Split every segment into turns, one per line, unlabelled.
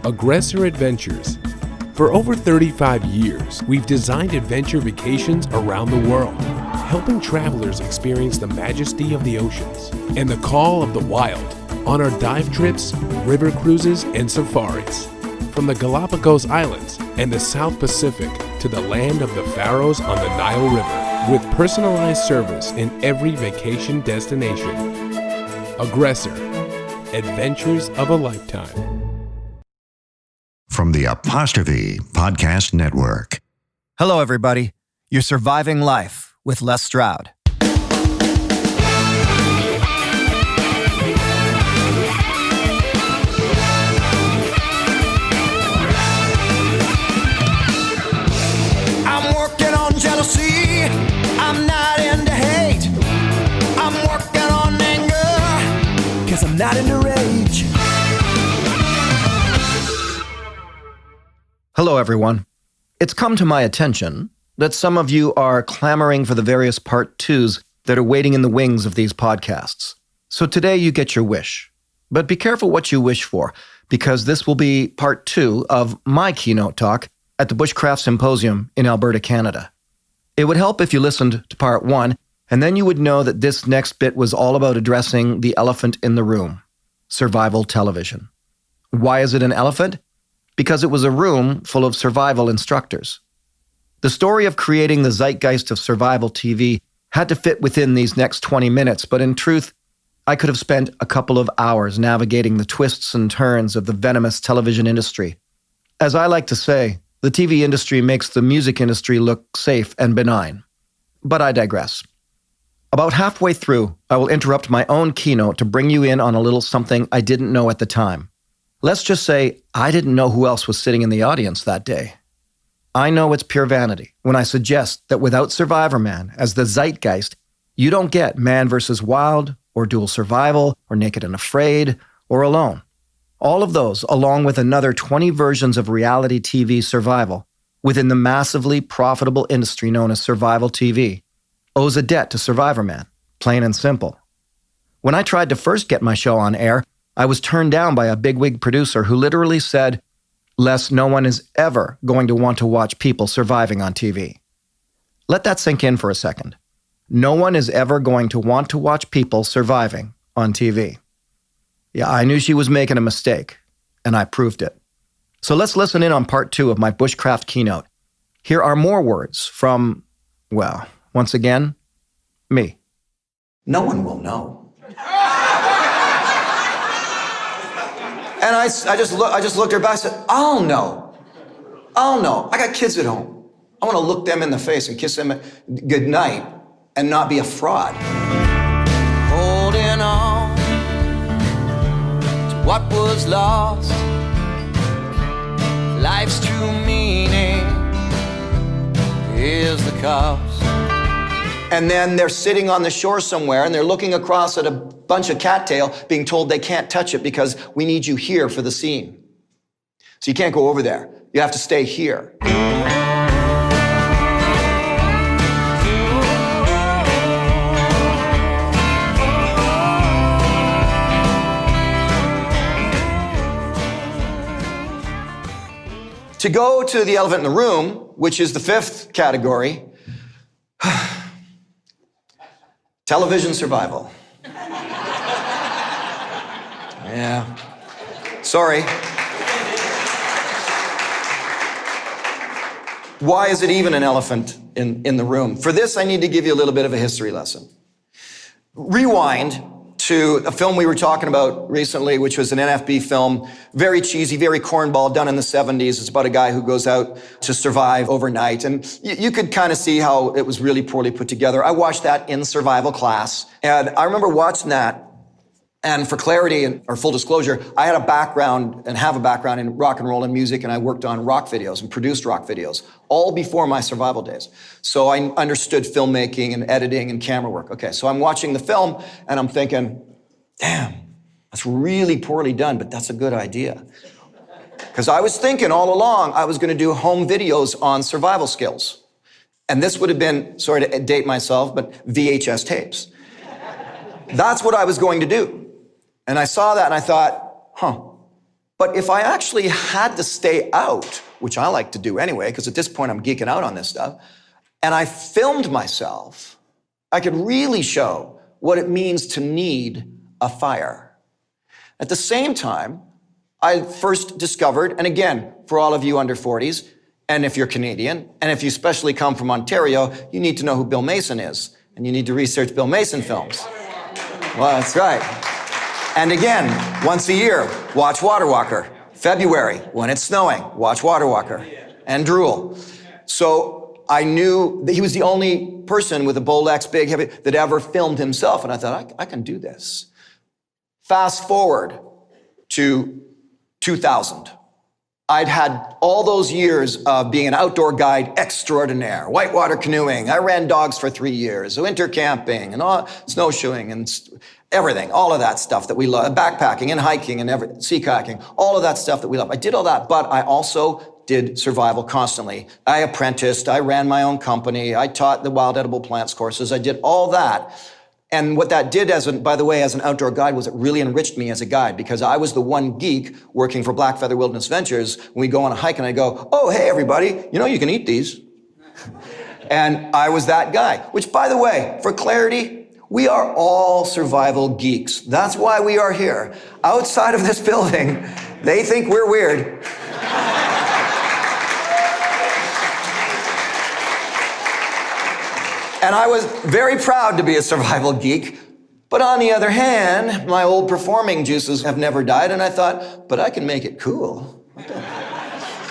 Aggressor Adventures. For over 35 years, we've designed adventure vacations around the world, helping travelers experience the majesty of the oceans and the call of the wild on our dive trips, river cruises, and safaris. From the Galapagos Islands and the South Pacific to the land of the Faroes on the Nile River, with personalized service in every vacation destination. Aggressor. Adventures of a lifetime.
From the Apostrophe Podcast Network.
Hello, everybody. You're surviving life with Les Stroud.
I'm working on jealousy. I'm not into hate. I'm working on anger, 'cause I'm not into rage.
Hello, everyone. It's come to my attention that some of you are clamoring for the various part twos that are waiting in the wings of these podcasts. So today you get your wish. But be careful what you wish for, because this will be part two of my keynote talk at the Bushcraft Symposium in Alberta, Canada. It would help if you listened to part one, and then you would know that this next bit was all about addressing the elephant in the room, survival television. Why is it an elephant? Because it was a room full of survival instructors. The story of creating the zeitgeist of survival TV had to fit within these next 20 minutes, but in truth, I could have spent a couple of hours navigating the twists and turns of the venomous television industry. As I like to say, the TV industry makes the music industry look safe and benign. But I digress. About halfway through, I will interrupt my own keynote to bring you in on a little something I didn't know at the time. Let's just say I didn't know who else was sitting in the audience that day. I know it's pure vanity when I suggest that without Survivorman as the zeitgeist, you don't get Man vs. Wild, or Dual Survival, or Naked and Afraid, or Alone. All of those, along with another 20 versions of reality TV survival within the massively profitable industry known as survival TV, owes a debt to Survivorman, plain and simple. When I tried to first get my show on air, I was turned down by a bigwig producer who literally said, "Les, no one is ever going to want to watch people surviving on TV." Let that sink in for a second. No one is ever going to want to watch people surviving on TV. Yeah, I knew she was making a mistake, and I proved it. So let's listen in on part two of my Bushcraft keynote. Here are more words from, well, once again, me.
No one will know. And I just looked her back and said, I'll know. I got kids at home. I want to look them in the face and kiss them good night and not be a fraud. Holding on to what was lost. Life's true meaning is the cost. And then they're sitting on the shore somewhere and they're looking across at a bunch of cattail being told they can't touch it because we need you here for the scene. So you can't go over there. You have to stay here. To go to the elephant in the room, which is the fifth category, television survival. Yeah. Sorry. Why is it even an elephant in the room? For this, I need to give you a little bit of a history lesson. Rewind to a film we were talking about recently, which was an NFB film, very cheesy, very cornball, done in the 70s. It's about a guy who goes out to survive overnight. And you could kind of see how it was really poorly put together. I watched that in survival class. And I remember watching that. And for clarity or full disclosure, I had a background and have a background in rock and roll and music, and I worked on rock videos and produced rock videos, all before my survival days. So I understood filmmaking and editing and camera work. Okay, so I'm watching the film, and I'm thinking, damn, that's really poorly done, but that's a good idea. Because I was thinking all along I was going to do home videos on survival skills. And this would have been, sorry to date myself, but VHS tapes. That's what I was going to do. And I saw that and I thought, but But if I actually had to stay out, which I like to do anyway, because at this point I'm geeking out on this stuff, and I filmed myself, I could really show what it means to need a fire. At the same time, I first discovered, and again, for all of you under 40s, and if you're Canadian, and if you especially come from Ontario, you need to know who Bill Mason is, and you need to research Bill Mason films. Well, that's right. And again, once a year, watch Water Walker. February, when it's snowing, watch Water Walker. And Drool. So I knew that he was the only person with a Bolex big heavy that ever filmed himself, and I thought, I can do this. Fast forward to 2000. I'd had all those years of being an outdoor guide extraordinaire, whitewater canoeing. I ran dogs for 3 years, winter camping, and all, snowshoeing, and everything, all of that stuff that we love, backpacking and hiking and sea kayaking, all of that stuff that we love. I did all that, but I also did survival constantly. I apprenticed, I ran my own company, I taught the wild edible plants courses, I did all that. And what that did, by the way, as an outdoor guide, was it really enriched me as a guide, because I was the one geek working for Blackfeather Wilderness Ventures. When we go on a hike and I go, oh, hey, everybody, you know you can eat these. And I was that guy, which, by the way, for clarity, we are all survival geeks. That's why we are here. Outside of this building, they think we're weird. And I was very proud to be a survival geek. But on the other hand, my old performing juices have never died, and I thought, but I can make it cool.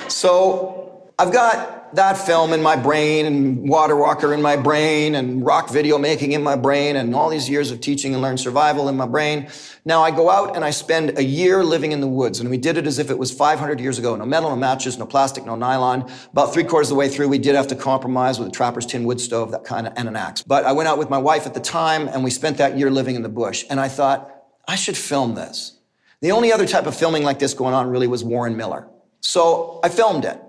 So I've got that film in my brain, and Water Walker in my brain, and rock video making in my brain, and all these years of teaching and learn survival in my brain. Now I go out and I spend a year living in the woods, and we did it as if it was 500 years ago. No metal, no matches, no plastic, no nylon. About 3/4 of the way through, we did have to compromise with a trapper's tin wood stove, that kind of, and an axe. But I went out with my wife at the time, and we spent that year living in the bush. And I thought, I should film this. The only other type of filming like this going on really was Warren Miller. So I filmed it.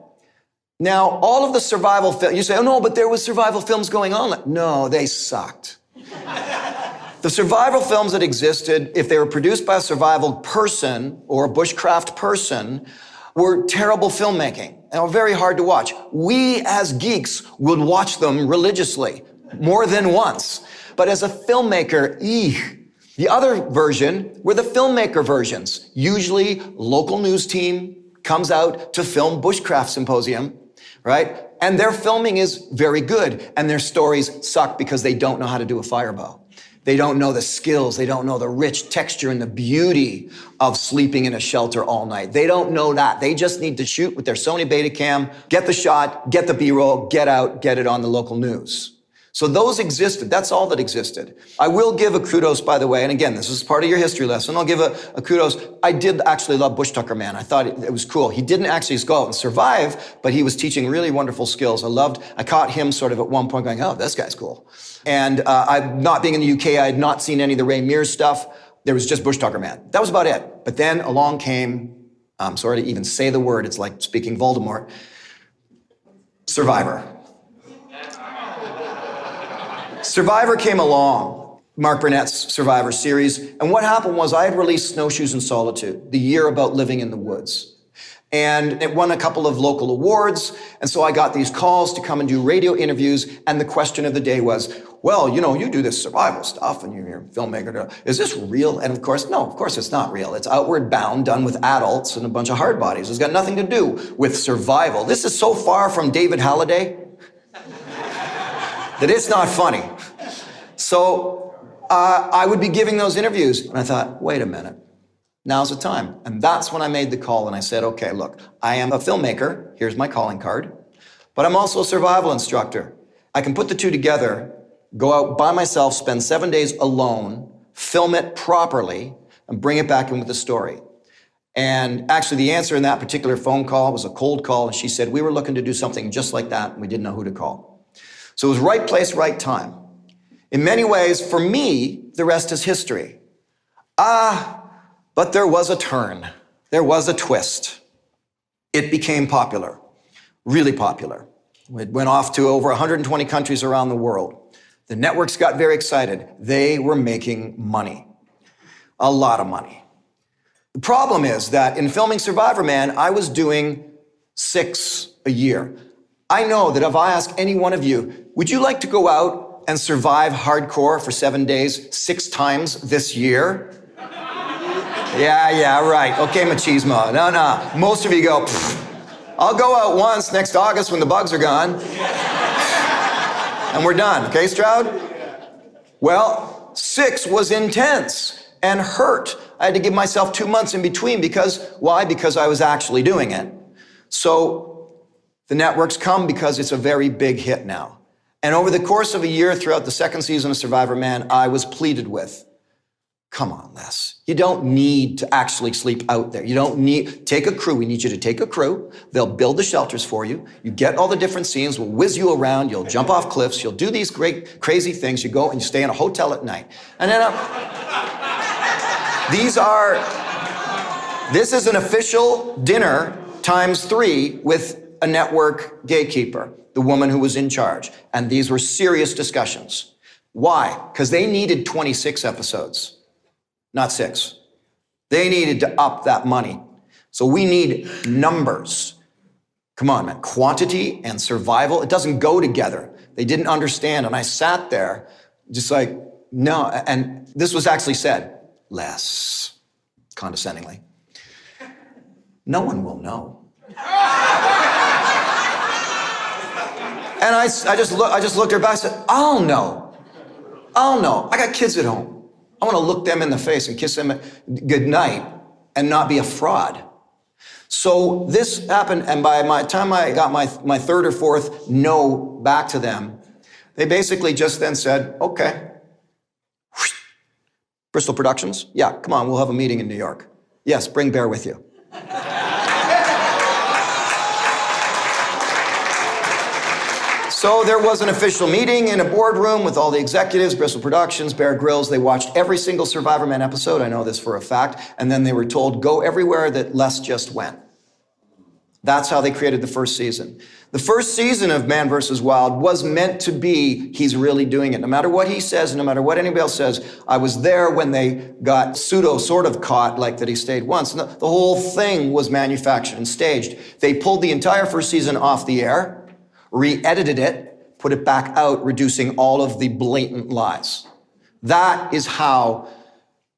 Now, all of the survival films, you say, oh no, but there was survival films going on. No, they sucked. The survival films that existed, if they were produced by a survival person or a bushcraft person, were terrible filmmaking and were very hard to watch. We as geeks would watch them religiously, more than once. But as a filmmaker, the other version were the filmmaker versions. Usually, local news team comes out to film Bushcraft Symposium, right? And their filming is very good, and their stories suck because they don't know how to do a firebow. They don't know the skills. They don't know the rich texture and the beauty of sleeping in a shelter all night. They don't know that. They just need to shoot with their Sony Betacam, get the shot, get the B-roll, get out, get it on the local news. So those existed. That's all that existed. I will give a kudos, by the way, and again, this is part of your history lesson. I'll give a kudos. I did actually love Bush Tucker Man. I thought it was cool. He didn't actually go out and survive, but he was teaching really wonderful skills. I caught him sort of at one point going, oh, this guy's cool. And not being in the UK, I had not seen any of the Ray Mears stuff. There was just Bush Tucker Man. That was about it. But then along came, I'm sorry to even say the word, it's like speaking Voldemort, Survivor. Survivor came along, Mark Burnett's Survivor series, and what happened was I had released Snowshoes in Solitude, the year about living in the woods. And it won a couple of local awards, and so I got these calls to come and do radio interviews, and the question of the day was, well, you know, you do this survival stuff, and you're a filmmaker, is this real? And of course, no, of course it's not real. It's outward bound, done with adults and a bunch of hard bodies. It's got nothing to do with survival. This is so far from David Halliday that it's not funny. So I would be giving those interviews, and I thought, wait a minute, now's the time. And that's when I made the call, and I said, okay, look, I am a filmmaker, here's my calling card, but I'm also a survival instructor. I can put the two together, go out by myself, spend 7 days alone, film it properly, and bring it back in with the story. And actually the answer in that particular phone call was a cold call, and she said, we were looking to do something just like that, and we didn't know who to call. So it was right place, right time. In many ways, for me, the rest is history. But there was a turn. There was a twist. It became popular, really popular. It went off to over 120 countries around the world. The networks got very excited. They were making money, a lot of money. The problem is that in filming Survivorman, I was doing 6 a year. I know that if I ask any one of you, would you like to go out and survive hardcore for 7 days 6 times this year? Yeah, right. Okay, machismo. No. Most of you go, I'll go out once next August when the bugs are gone. And we're done. Okay, Stroud? Well, 6 was intense and hurt. I had to give myself 2 months in between why? Because I was actually doing it. So the networks come because it's a very big hit now. And over the course of a year throughout the second season of Survivorman, I was pleaded with, come on, Les. You don't need to actually sleep out there. You don't need, take a crew. We need you to take a crew. They'll build the shelters for you. You get all the different scenes. We'll whiz you around. You'll jump off cliffs. You'll do these great, crazy things. You go and you stay in a hotel at night. And then this is an official dinner times 3 with a network gatekeeper, the woman who was in charge. And these were serious discussions. Why? Because they needed 26 episodes. Not 6. They needed to up that money. So we need numbers. Come on, man. Quantity and survival, it doesn't go together. They didn't understand. And I sat there just like, no. And this was actually said, less condescendingly. No one will know. And I just looked at her back and said, I'll know. I got kids at home. I want to look them in the face and kiss them good night and not be a fraud. So this happened, and by the time I got my 3rd or 4th no back to them, they basically just then said, okay. Bristol Productions? Yeah, come on, we'll have a meeting in New York. Yes, bring Bear with you. So there was an official meeting in a boardroom with all the executives, Bristol Productions, Bear Grylls. They watched every single Survivorman episode. I know this for a fact. And then they were told, go everywhere that Les just went. That's how they created the first season. The first season of Man vs. Wild was meant to be, he's really doing it. No matter what he says, and no matter what anybody else says, I was there when they got sort of caught, like that he stayed once. And the whole thing was manufactured and staged. They pulled the entire first season off the air, re-edited it, put it back out, reducing all of the blatant lies. That is how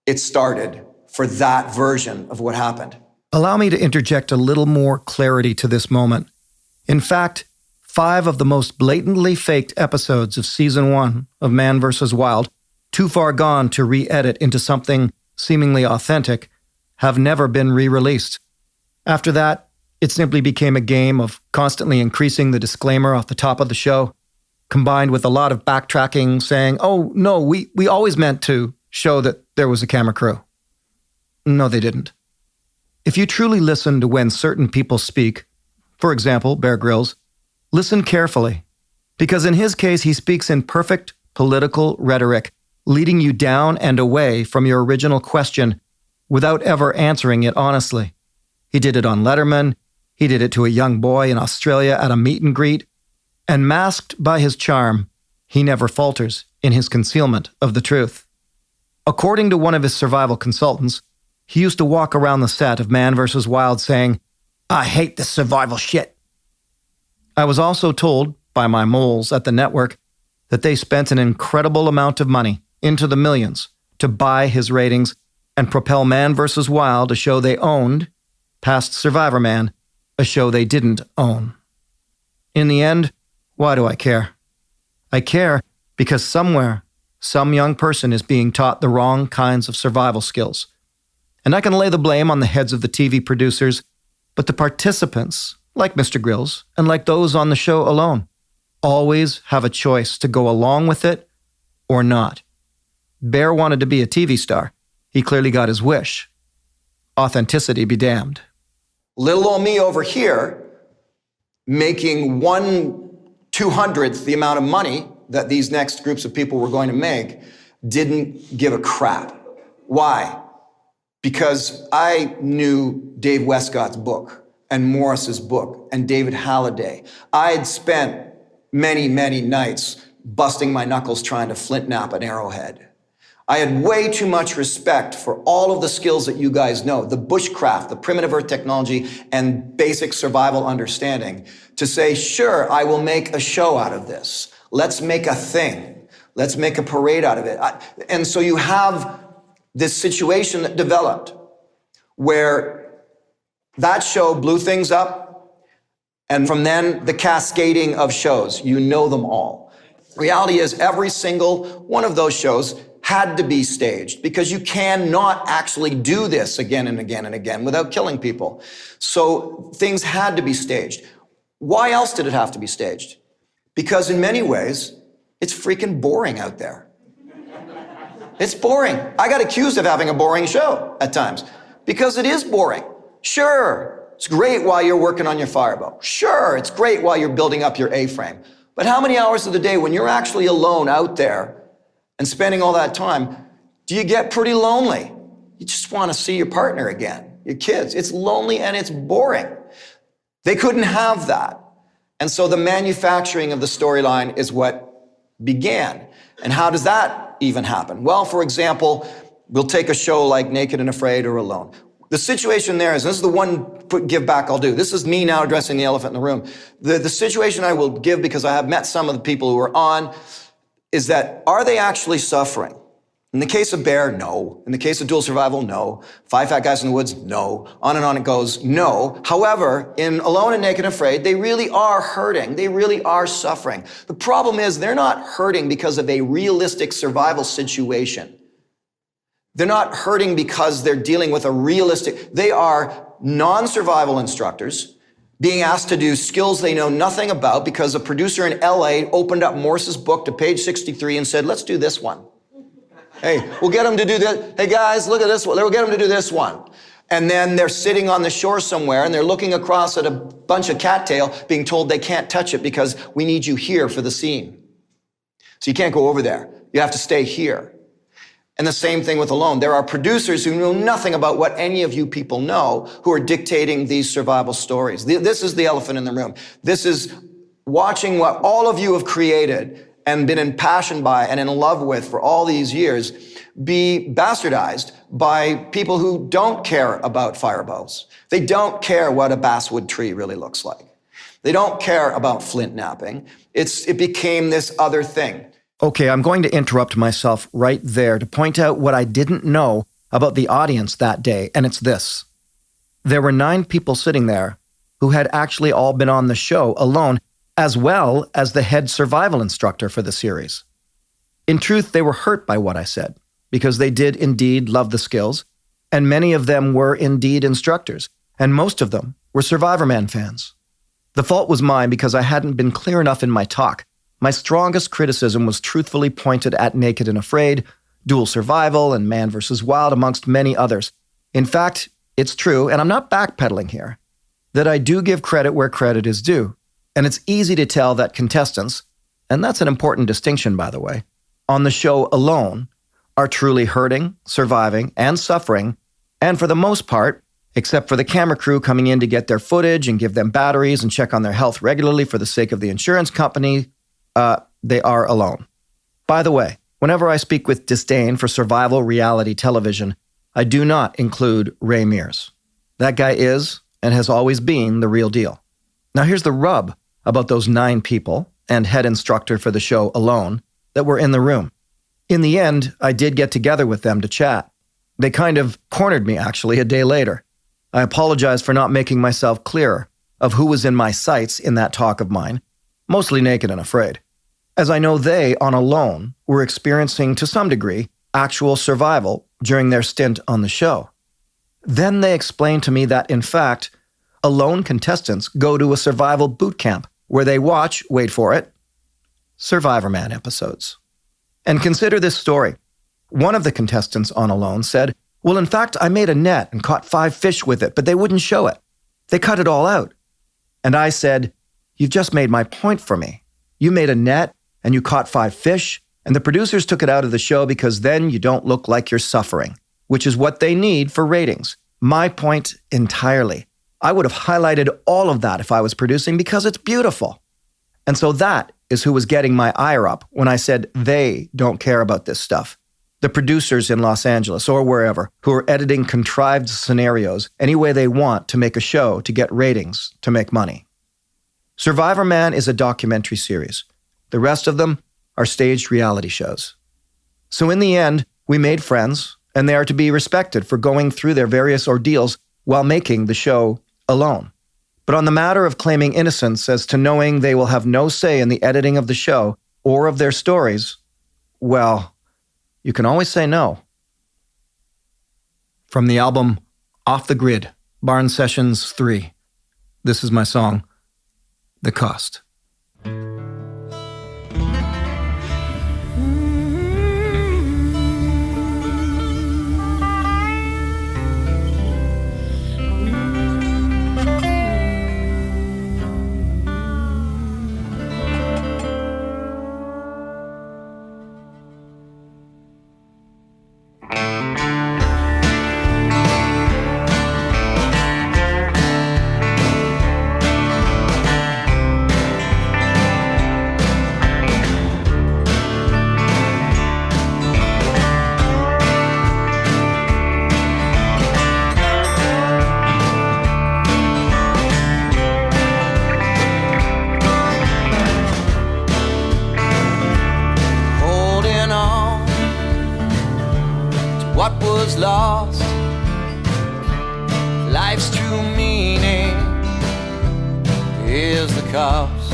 it started for that version of what happened.
Allow me to interject a little more clarity to this moment. In fact, 5 of the most blatantly faked episodes of Season 1 of Man vs. Wild, too far gone to re-edit into something seemingly authentic, have never been re-released. After that, it simply became a game of constantly increasing the disclaimer off the top of the show, combined with a lot of backtracking saying, oh, no, we always meant to show that there was a camera crew. No, they didn't. If you truly listen to when certain people speak, for example, Bear Grylls, listen carefully, because in his case, he speaks in perfect political rhetoric, leading you down and away from your original question without ever answering it honestly. He did it on Letterman. He did it to a young boy in Australia at a meet and greet. And masked by his charm, he never falters in his concealment of the truth. According to one of his survival consultants, he used to walk around the set of Man vs. Wild saying, I hate this survival shit. I was also told by my moles at the network that they spent an incredible amount of money, into the millions, to buy his ratings and propel Man vs. Wild, a show they owned, past Survivorman, a show they didn't own. In the end, why do I care? I care because somewhere, some young person is being taught the wrong kinds of survival skills. And I can lay the blame on the heads of the TV producers, but the participants, like Mr. Grylls, and like those on the show alone, always have a choice to go along with it or not. Bear wanted to be a TV star. He clearly got his wish. Authenticity be damned.
Little old me over here, making 1/200th the amount of money that these next groups of people were going to make, didn't give a crap. Why? Because I knew Dave Westcott's book and Morris's book and David Halliday. I'd spent many, many nights busting my knuckles trying to flint knap an arrowhead. I had way too much respect for all of the skills that you guys know, the bushcraft, the primitive earth technology, and basic survival understanding, to say, sure, I will make a show out of this. Let's make a thing. Let's make a parade out of it. And so you have this situation that developed where that show blew things up, and from then the cascading of shows, you know them all. Reality is every single one of those shows had to be staged, because you cannot actually do this again and again and again without killing people. So things had to be staged. Why else did it have to be staged? Because in many ways, it's freaking boring out there. It's boring. I got accused of having a boring show at times, because it is boring. Sure, it's great while you're working on your firebow. Sure, it's great while you're building up your A-frame. But how many hours of the day when you're actually alone out there and spending all that time, do you get pretty lonely? You just want to see your partner again, your kids. It's lonely and it's boring. They couldn't have that. And so the manufacturing of the storyline is what began. And how does that even happen? Well, for example, we'll take a show like Naked and Afraid or Alone. The situation there is, this is the one give back I'll do. This is me now addressing the elephant in the room. The situation I will give, because I have met some of the people who are on, is that, are they actually suffering? In the case of Bear, no. In the case of Dual Survival, no. 5 Fat Guys in the Woods, no. On and on it goes, no. However, in Alone and Naked and Afraid, they really are hurting. They really are suffering. The problem is they're not hurting because of a realistic survival situation. They're not hurting because they're dealing with a realistic, they are non-survival instructors being asked to do skills they know nothing about because a producer in LA opened up Morse's book to page 63 and said, let's do this one. Hey, we'll get them to do this. Hey guys, look at this one. We'll get them to do this one. And then they're sitting on the shore somewhere and they're looking across at a bunch of cattail being told they can't touch it because we need you here for the scene. So you can't go over there. You have to stay here. And the same thing with Alone. There are producers who know nothing about what any of you people know who are dictating these survival stories. This is the elephant in the room. This is watching what all of you have created and been impassioned by and in love with for all these years be bastardized by people who don't care about firebows. They don't care what a basswood tree really looks like. They don't care about flint knapping. It became this other thing.
Okay, I'm going to interrupt myself right there to point out what I didn't know about the audience that day, and it's this. There were 9 people sitting there who had actually all been on the show Alone, as well as the head survival instructor for the series. In truth, they were hurt by what I said, because they did indeed love the skills, and many of them were indeed instructors, and most of them were Survivorman fans. The fault was mine because I hadn't been clear enough in my talk. My strongest criticism was truthfully pointed at Naked and Afraid, Dual Survival, and Man vs. Wild, amongst many others. In fact, it's true, and I'm not backpedaling here, that I do give credit where credit is due. And it's easy to tell that contestants, and that's an important distinction, by the way, on the show Alone are truly hurting, surviving, and suffering, and for the most part, except for the camera crew coming in to get their footage and give them batteries and check on their health regularly for the sake of the insurance company, they are alone. By the way, whenever I speak with disdain for survival reality television, I do not include Ray Mears. That guy is, and has always been, the real deal. Now here's the rub about those 9 people, and head instructor for the show Alone, that were in the room. In the end, I did get together with them to chat. They kind of cornered me, actually, a day later. I apologize for not making myself clearer of who was in my sights in that talk of mine, mostly Naked and Afraid, as I know they, on Alone, were experiencing, to some degree, actual survival during their stint on the show. Then they explained to me that, in fact, Alone contestants go to a survival boot camp where they watch, wait for it, Survivorman episodes. And consider this story. One of the contestants on Alone said, well, in fact, I made a net and caught 5 fish with it, but they wouldn't show it. They cut it all out. And I said, you've just made my point for me. You made a net and you caught 5 fish, and the producers took it out of the show because then you don't look like you're suffering, which is what they need for ratings. My point entirely. I would have highlighted all of that if I was producing because it's beautiful. And so that is who was getting my ire up when I said they don't care about this stuff. the producers in Los Angeles or wherever who are editing contrived scenarios any way they want to make a show to get ratings, to make money. Survivorman is a documentary series. The rest of them are staged reality shows. So in the end, we made friends, and they are to be respected for going through their various ordeals while making the show alone. But on the matter of claiming innocence as to knowing they will have no say in the editing of the show or of their stories, well, you can always say no. From the album Off the Grid, Barn Sessions 3, this is my song, The Cost.
What was lost, life's true meaning is the cost.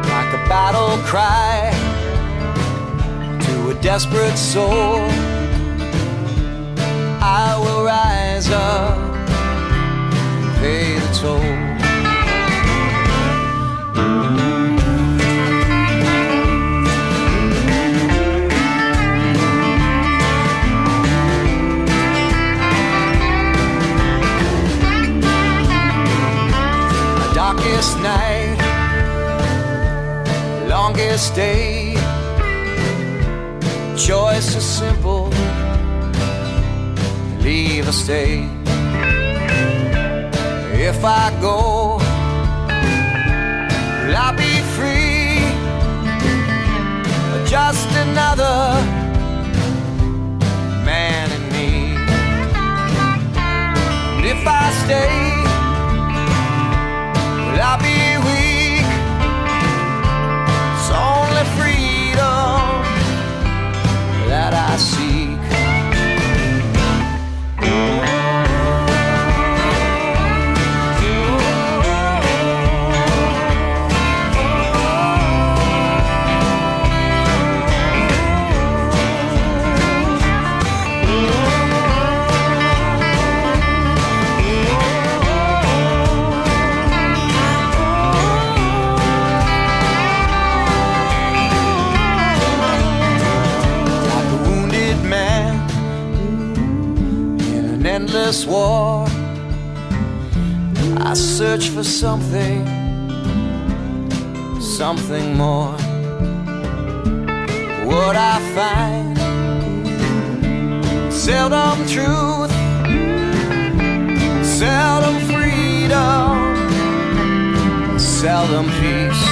Like a battle cry to a desperate soul, I will rise up and pay the toll. Darkest night, longest day, choice is simple, leave or stay. If I go, will I be free, or just another man in me? And if I stay, I'll be weak. It's only freedom that I seek. Endless war, I search for something more. What I find, seldom truth, seldom freedom, seldom peace.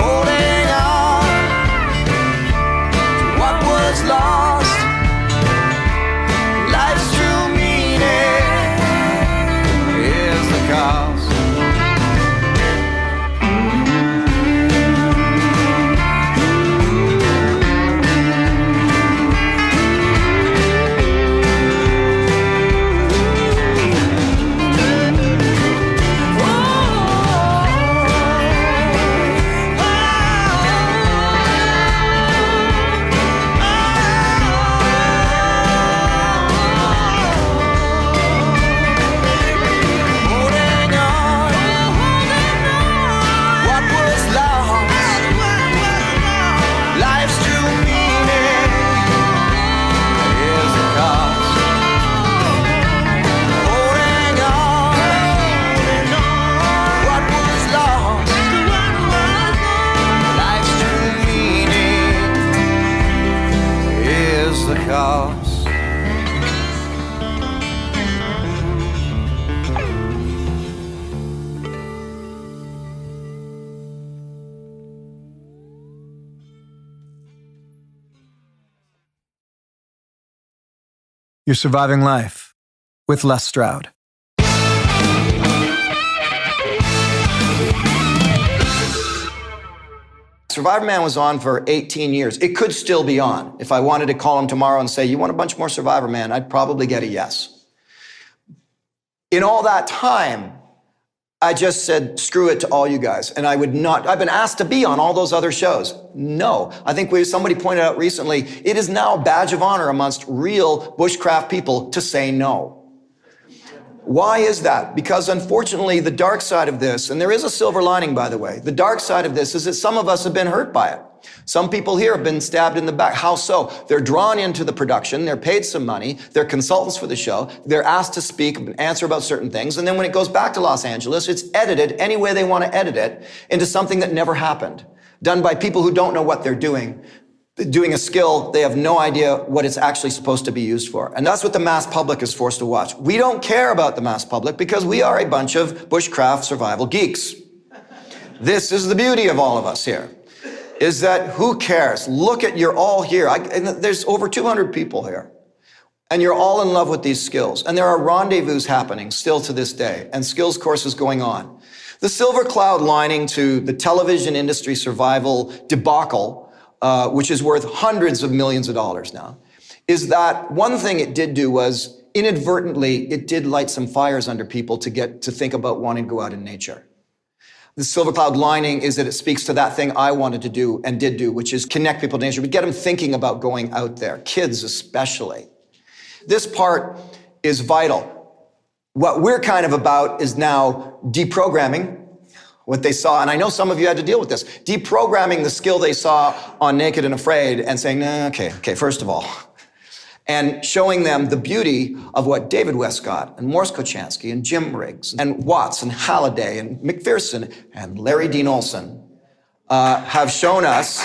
Holding on to what was lost, life's true meaning is the cost.
You're Surviving Life with Les Stroud.
Survivorman was on for 18 years. It could still be on. If I wanted to call him tomorrow and say, you want a bunch more Survivorman, I'd probably get a yes. In all that time, I just said, screw it to all you guys. And I would not, I've been asked to be on all those other shows. No. I think somebody pointed out recently, it is now a badge of honor amongst real bushcraft people to say no. Why is that? Because unfortunately, the dark side of this, and there is a silver lining, by the way, the dark side of this is that some of us have been hurt by it. Some people here have been stabbed in the back. How so? They're drawn into the production, they're paid some money, they're consultants for the show, they're asked to speak and answer about certain things, and then when it goes back to Los Angeles, it's edited any way they want to edit it into something that never happened, done by people who don't know what they're doing a skill, they have no idea what it's actually supposed to be used for. And that's what the mass public is forced to watch. We don't care about the mass public because we are a bunch of bushcraft survival geeks. This is the beauty of all of us here, is that who cares? Look at, you're all here. And there's over 200 people here. And you're all in love with these skills. And there are rendezvous happening still to this day, and skills courses going on. The silver cloud lining to the television industry survival debacle, which is worth hundreds of millions of dollars now, is that one thing it did do was inadvertently, it did light some fires under people to get to think about wanting to go out in nature. The silver cloud lining is that it speaks to that thing I wanted to do and did do, which is connect people to nature, but get them thinking about going out there, kids especially. This part is vital. What we're kind of about is now deprogramming what they saw, and I know some of you had to deal with this, deprogramming the skill they saw on Naked and Afraid and saying, nah, okay, first of all, and showing them the beauty of what David Westcott and Morse Kochanski and Jim Briggs and Watts and Halliday and McPherson and Larry Dean Olson have shown us,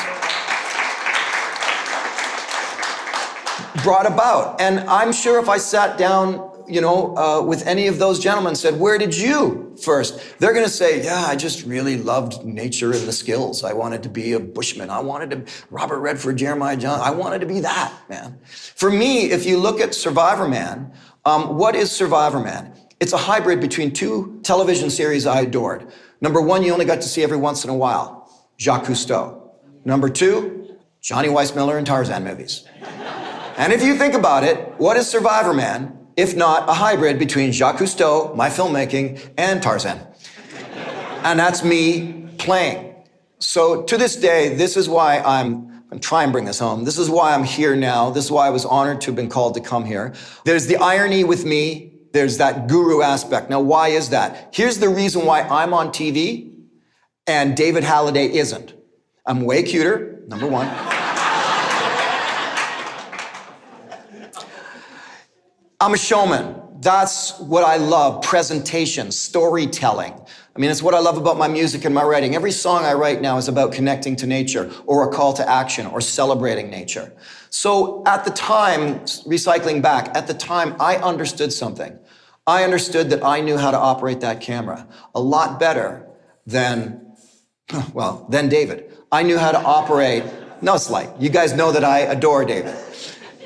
brought about. And I'm sure if I sat down with any of those gentlemen and said, where did you first? They're going to say, yeah, I just really loved nature and the skills. I wanted to be a bushman. I wanted to, Robert Redford, Jeremiah John. I wanted to be that, man. For me, if you look at Survivorman, what is Survivorman? It's a hybrid between two television series I adored. Number one, you only got to see every once in a while, Jacques Cousteau. Number two, Johnny Weissmuller and Tarzan movies. And if you think about it, what is Survivorman? If not a hybrid between Jacques Cousteau, my filmmaking, and Tarzan. And that's me playing. So to this day, this is why I'm going to try and bring this home. This is why I'm here now. This is why I was honored to have been called to come here. There's the irony with me. There's that guru aspect. Now, why is that? Here's the reason why I'm on TV and David Halliday isn't. I'm way cuter, number one. I'm a showman. That's what I love, presentation, storytelling. I mean, it's what I love about my music and my writing. Every song I write now is about connecting to nature or a call to action or celebrating nature. So at the time, recycling back, at the time I understood something. I understood that I knew how to operate that camera a lot better than David. I knew how to operate, no slight, you guys know that I adore David,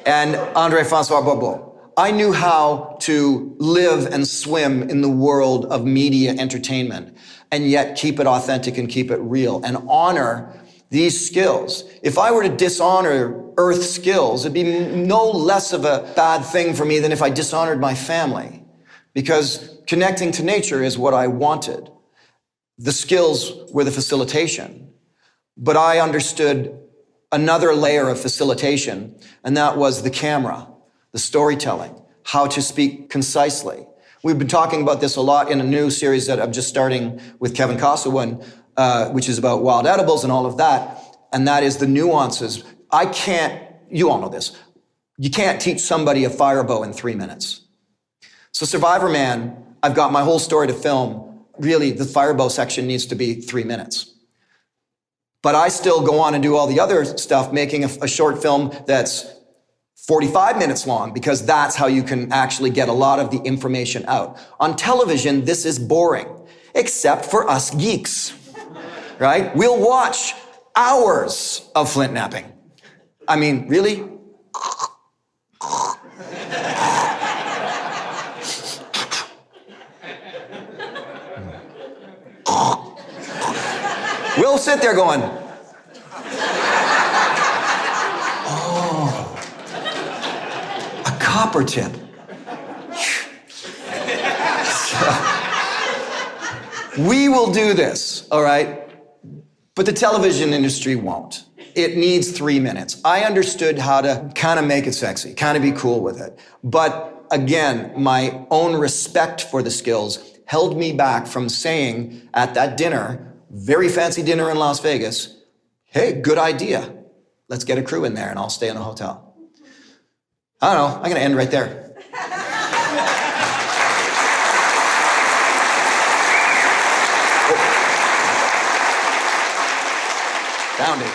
and André-François Bourbeau. I knew how to live and swim in the world of media entertainment and yet keep it authentic and keep it real and honor these skills. If I were to dishonor earth skills, it'd be no less of a bad thing for me than if I dishonored my family, because connecting to nature is what I wanted. The skills were the facilitation, but I understood another layer of facilitation, and that was the camera. The storytelling, how to speak concisely. We've been talking about this a lot in a new series that I'm just starting with Kevin Kosowin, which is about wild edibles and all of that, and that is the nuances. You all know this, you can't teach somebody a fire bow in 3 minutes. So Survivorman, I've got my whole story to film. Really, the fire bow section needs to be 3 minutes. But I still go on and do all the other stuff, making a short film that's 45 minutes long, because that's how you can actually get a lot of the information out. On television, this is boring, except for us geeks, right? We'll watch hours of flint napping. I mean, really? We'll sit there going, oh, a copper tip. We will do this, all right? But the television industry won't. It needs 3 minutes. I understood how to kind of make it sexy, kind of be cool with it. But again, my own respect for the skills held me back from saying at that dinner, very fancy dinner in Las Vegas, hey, good idea. Let's get a crew in there and I'll stay in the hotel. I don't know, I'm gonna end right there. Found it.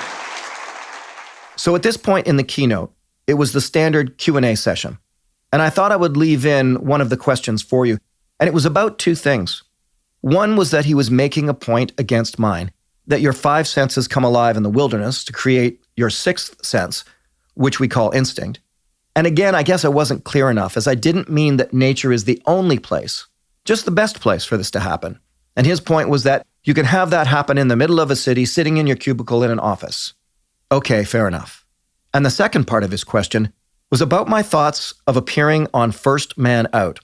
So at this point in the keynote, it was the standard Q&A session. And I thought I would leave in one of the questions for you. And it was about 2 things. One was that he was making a point against mine, that your 5 senses come alive in the wilderness to create your 6th sense, which we call instinct. And again, I guess I wasn't clear enough, as I didn't mean that nature is the only place, just the best place for this to happen. And his point was that you can have that happen in the middle of a city, sitting in your cubicle in an office. Okay, fair enough. And the second part of his question was about my thoughts of appearing on First Man Out.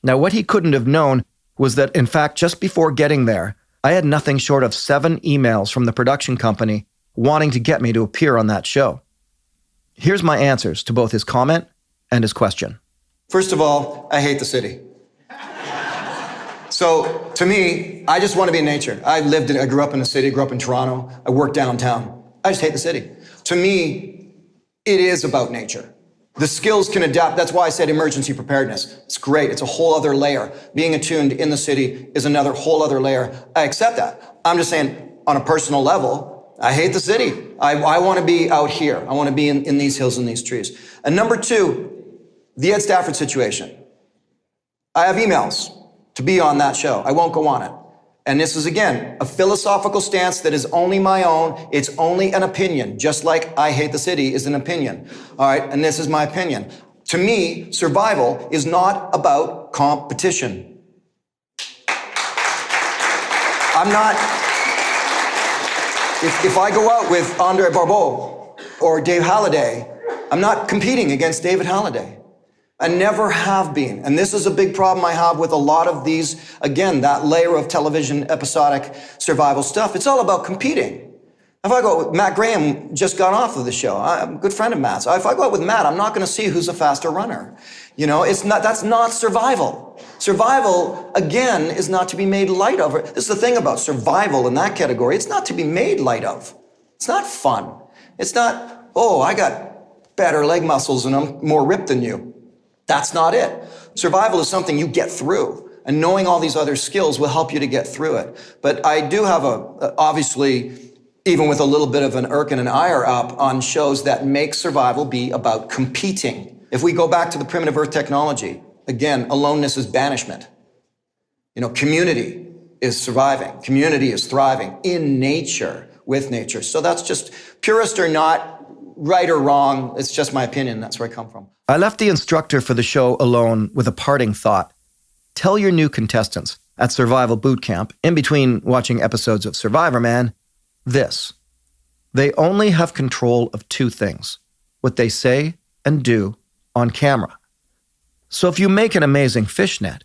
Now, what he couldn't have known was that, in fact, just before getting there, I had nothing short of 7 emails from the production company wanting to get me to appear on that show. Here's my answers to both his comment and his question.
First of all, I hate the city. So to me, I just want to be in nature. I grew up in the city, grew up in Toronto. I work downtown. I just hate the city. To me, it is about nature. The skills can adapt. That's why I said emergency preparedness. It's great. It's a whole other layer. Being attuned in the city is another whole other layer. I accept that. I'm just saying, on a personal level, I hate the city. I want to be out here. I want to be in these hills and these trees. And number 2, the Ed Stafford situation. I have emails to be on that show. I won't go on it. And this is, again, a philosophical stance that is only my own. It's only an opinion, just like I hate the city is an opinion. All right, and this is my opinion. To me, survival is not about competition. I'm not, if I go out with Andre Barbeau or Dave Halliday, I'm not competing against David Halliday. I never have been. And this is a big problem I have with a lot of these, again, that layer of television episodic survival stuff. It's all about competing. If I go with Matt Graham, just got off of the show. I'm a good friend of Matt's. If I go out with Matt, I'm not going to see who's a faster runner. You know, that's not survival. Survival, again, is not to be made light of. This is the thing about survival in that category. It's not to be made light of. It's not fun. It's not, oh, I got better leg muscles and I'm more ripped than you. That's not it. Survival is something you get through, and knowing all these other skills will help you to get through it. But I do have obviously, even with a little bit of an irk and an ire up on shows that make survival be about competing. If we go back to the primitive earth technology, again, aloneness is banishment. You know, community is surviving. Community is thriving in nature, with nature. So that's just, purist or not, right or wrong, it's just my opinion. That's where I come from.
I left the instructor for the show alone with a parting thought. Tell your new contestants at Survival Boot Camp, in between watching episodes of Survivorman, this. They only have control of 2 things, what they say and do on camera. So if you make an amazing fishnet,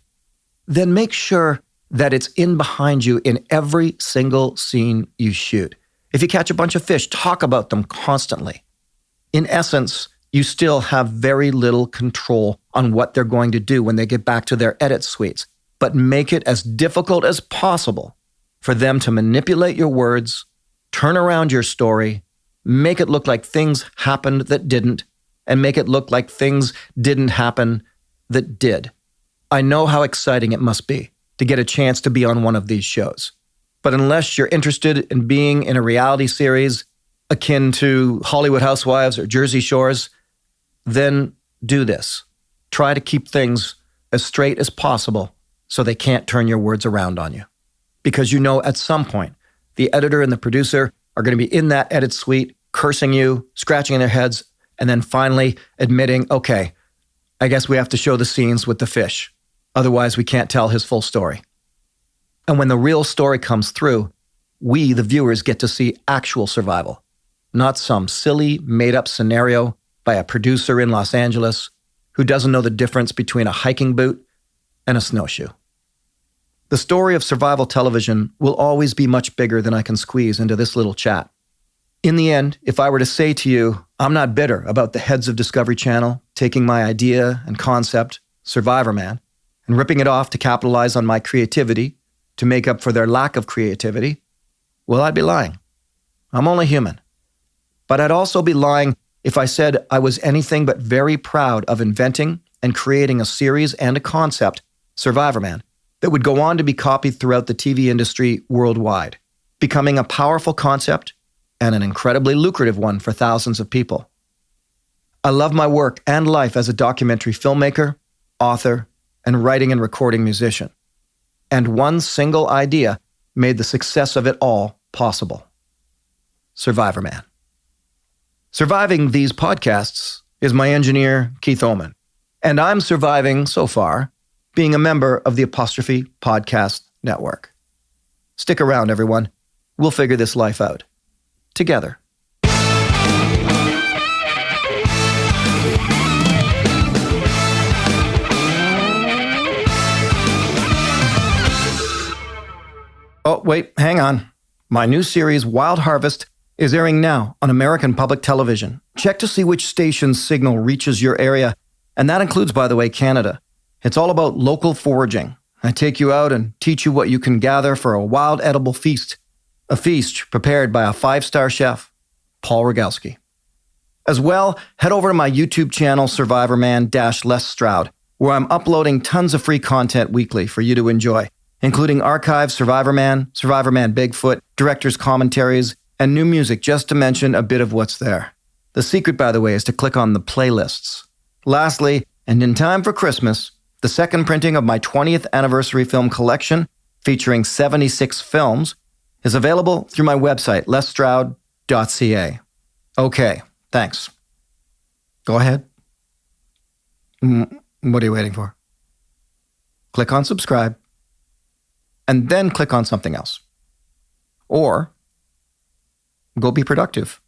then make sure that it's in behind you in every single scene you shoot. If you catch a bunch of fish, talk about them constantly. In essence, you still have very little control on what they're going to do when they get back to their edit suites, but make it as difficult as possible for them to manipulate your words, turn around your story, make it look like things happened that didn't, and make it look like things didn't happen that did. I know how exciting it must be to get a chance to be on one of these shows. But unless you're interested in being in a reality series akin to Hollywood Housewives or Jersey Shores, then do this. Try to keep things as straight as possible so they can't turn your words around on you. Because you know at some point, the editor and the producer are going to be in that edit suite, cursing you, scratching their heads, and then finally admitting, okay, I guess we have to show the scenes with the fish. Otherwise, we can't tell his full story. And when the real story comes through, we, the viewers, get to see actual survival, not some silly, made-up scenario by a producer in Los Angeles who doesn't know the difference between a hiking boot and a snowshoe. The story of survival television will always be much bigger than I can squeeze into this little chat. In the end, if I were to say to you, I'm not bitter about the heads of Discovery Channel taking my idea and concept, Survivorman, and ripping it off to capitalize on my creativity to make up for their lack of creativity, well, I'd be lying. I'm only human. But I'd also be lying if I said I was anything but very proud of inventing and creating a series and a concept, Survivorman, that would go on to be copied throughout the TV industry worldwide, becoming a powerful concept and an incredibly lucrative one for thousands of people. I love my work and life as a documentary filmmaker, author, and writing and recording musician. And one single idea made the success of it all possible. Survivorman. Surviving these podcasts is my engineer, Keith Oman. And I'm surviving, so far, being a member of the Apostrophe Podcast Network. Stick around, everyone. We'll figure this life out. Together. Oh, wait, hang on. My new series, Wild Harvest, is airing now on American Public Television. Check to see which station's signal reaches your area, and that includes, by the way, Canada. It's all about local foraging. I take you out and teach you what you can gather for a wild edible feast. A feast prepared by a 5-star chef, Paul Rogalski. As well, head over to my YouTube channel, Survivorman-Les Stroud, where I'm uploading tons of free content weekly for you to enjoy, including archived Survivorman, Survivorman Bigfoot, director's commentaries, and new music, just to mention a bit of what's there. The secret, by the way, is to click on the playlists. Lastly, and in time for Christmas, the second printing of my 20th anniversary film collection, featuring 76 films, is available through my website, lesstroud.ca. Okay, thanks. Go ahead. What are you waiting for? Click on subscribe, and then click on something else. Or go be productive.